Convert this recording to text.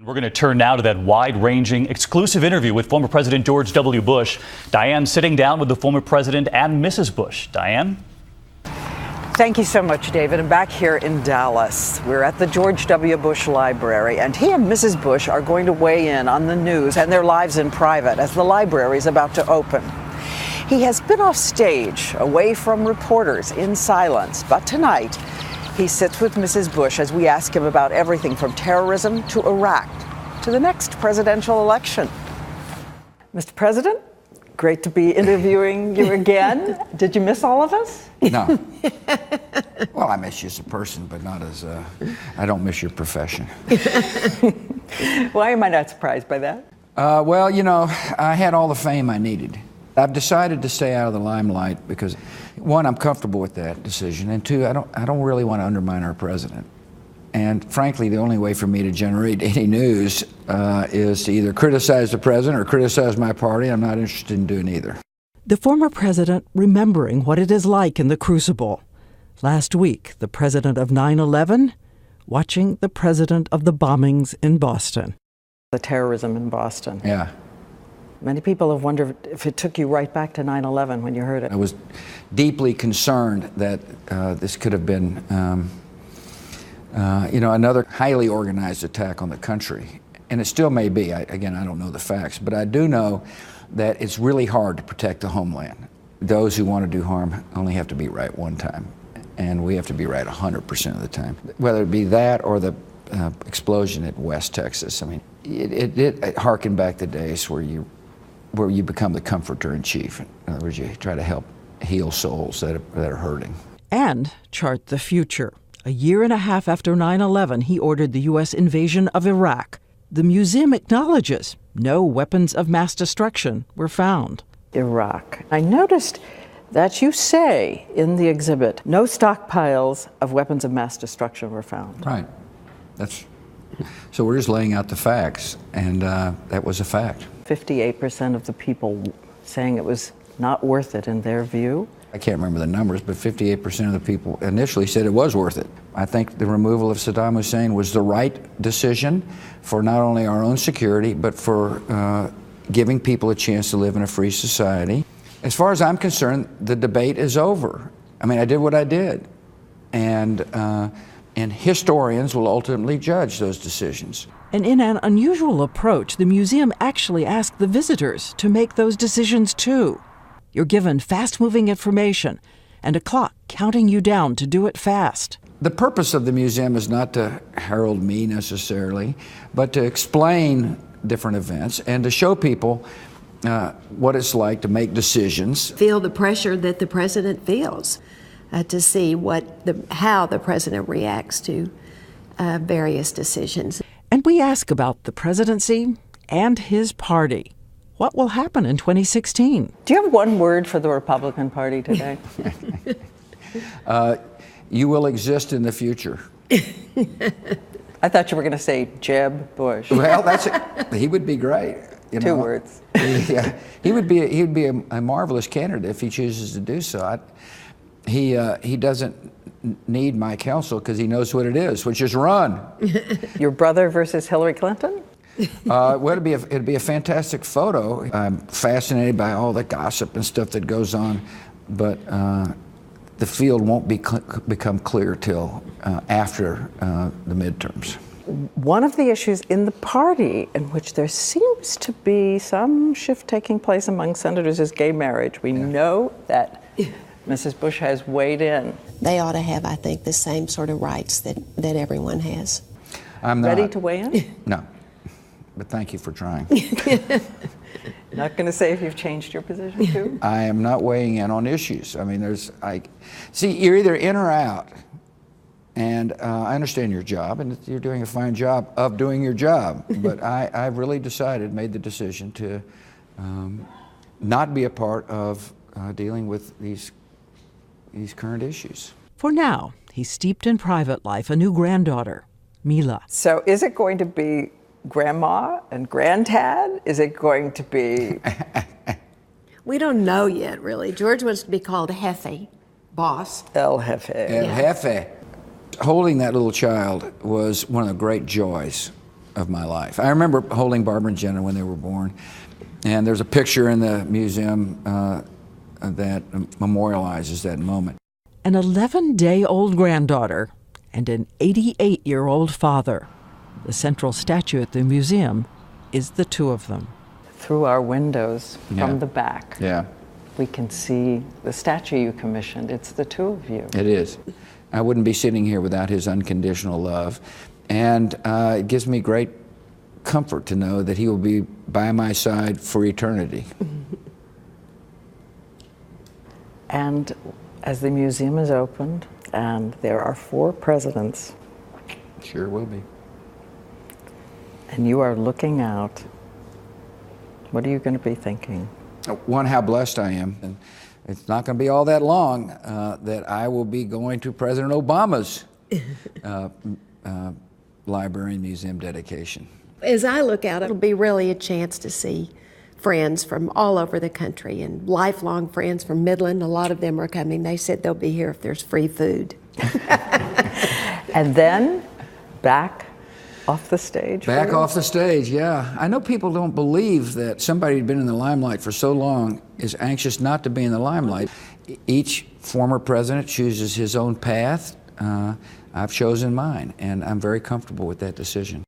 We're going to turn now to that wide-ranging, exclusive interview with former President George W. Bush. Diane sitting down with the former president and Mrs. Bush. Diane? Thank you so much, David. I'm back here in Dallas. We're at the George W. Bush Library, and he and Mrs. Bush are going to weigh in on the news and their lives in private as the library is about to open. He has been off stage, away from reporters, in silence, but tonight, he sits with Mrs. Bush as we ask him about everything from terrorism to Iraq to the next presidential election. Mr. President, great to be interviewing you again. Did you miss all of us? No. Well, I miss you as a person, but not as I don't miss your profession. Why am I not surprised by that? Well, you know, I had all the fame I needed. I've decided to stay out of the limelight because, one, I'm comfortable with that decision, and two, I don't really want to undermine our president. And frankly, the only way for me to generate any news is to either criticize the president or criticize my party. I'm not interested in doing either. The former president remembering what it is like in the crucible. Last week, the president of 9/11 watching the president of the bombings in Boston. The terrorism in Boston. Yeah. Many people have wondered if it took you right back to 9/11 when you heard it. I was deeply concerned that this could have been, another highly organized attack on the country. And it still may be. Again, I don't know the facts, but I do know that it's really hard to protect the homeland. Those who want to do harm only have to be right one time, and we have to be right 100% of the time. Whether it be that or the explosion at West Texas, I mean, it harkened back the days where you become the comforter in chief. In other words, you try to help heal souls that are hurting. And chart the future. A year and a half after 9/11, he ordered the U.S. invasion of Iraq. The museum acknowledges no weapons of mass destruction were found. Iraq. I noticed that you say in the exhibit, no stockpiles of weapons of mass destruction were found. Right. So we're just laying out the facts, and that was a fact. 58% of the people saying it was not worth it in their view. I can't remember the numbers, but 58% of the people initially said it was worth it. I think the removal of Saddam Hussein was the right decision for not only our own security, but for giving people a chance to live in a free society. As far as I'm concerned, the debate is over. I mean, I did what I did. And historians will ultimately judge those decisions. And in an unusual approach, the museum actually asked the visitors to make those decisions too. You're given fast-moving information and a clock counting you down to do it fast. The purpose of the museum is not to herald me necessarily, but to explain different events and to show people what it's like to make decisions. Feel the pressure that the president feels to see how the president reacts to various decisions. And we ask about the presidency and his party. What will happen in 2016? Do you have one word for the Republican Party today? You will exist in the future. I thought you were going to say Jeb Bush. Well, he would be great. Two words. Yeah, he would be a marvelous candidate if he chooses to do so. He doesn't need my counsel because he knows what it is, which is run. Your brother versus Hillary Clinton? Well, it'd be a fantastic photo. I'm fascinated by all the gossip and stuff that goes on, but the field won't become clear till after the midterms. One of the issues in the party in which there seems to be some shift taking place among senators is gay marriage. We know that Mrs. Bush has weighed in. They ought to have, I think, the same sort of rights that everyone has. I'm not ready to weigh in? No, but thank you for trying. Not going to say if you've changed your position too? I am not weighing in on issues. I mean, see, you're either in or out. And I understand your job, and you're doing a fine job of doing your job. But I've really made the decision to not be a part of dealing with these current issues. For now, he's steeped in private life, a new granddaughter, Mila. So is it going to be grandma and granddad? Is it going to be... We don't know yet, really. George wants to be called Jefe, boss. El Jefe. El Jefe. Holding that little child was one of the great joys of my life. I remember holding Barbara and Jenna when they were born, and there's a picture in the museum that memorializes that moment. An 11-day-old granddaughter and an 88-year-old father. The central statue at the museum is the two of them. Through our windows Yeah. from the back, Yeah, we can see the statue you commissioned. It's the two of you. it is. I wouldn't be sitting here without his unconditional love, and it gives me great comfort to know that he will be by my side for eternity. And as the museum is opened, and there are 4 presidents, Sure will be. and you are looking out, what are you going to be thinking? One, how blessed I am. And it's not going to be all that long that I will be going to President Obama's library and museum dedication. As I look out, it'll be really a chance to see friends from all over the country and lifelong friends from Midland. A lot of them are coming. They said they'll be here if there's free food. And then back off the stage. Back off the stage, yeah. I know people don't believe that somebody who'd been in the limelight for so long is anxious not to be in the limelight. Each former president chooses his own path. I've chosen mine, and I'm very comfortable with that decision.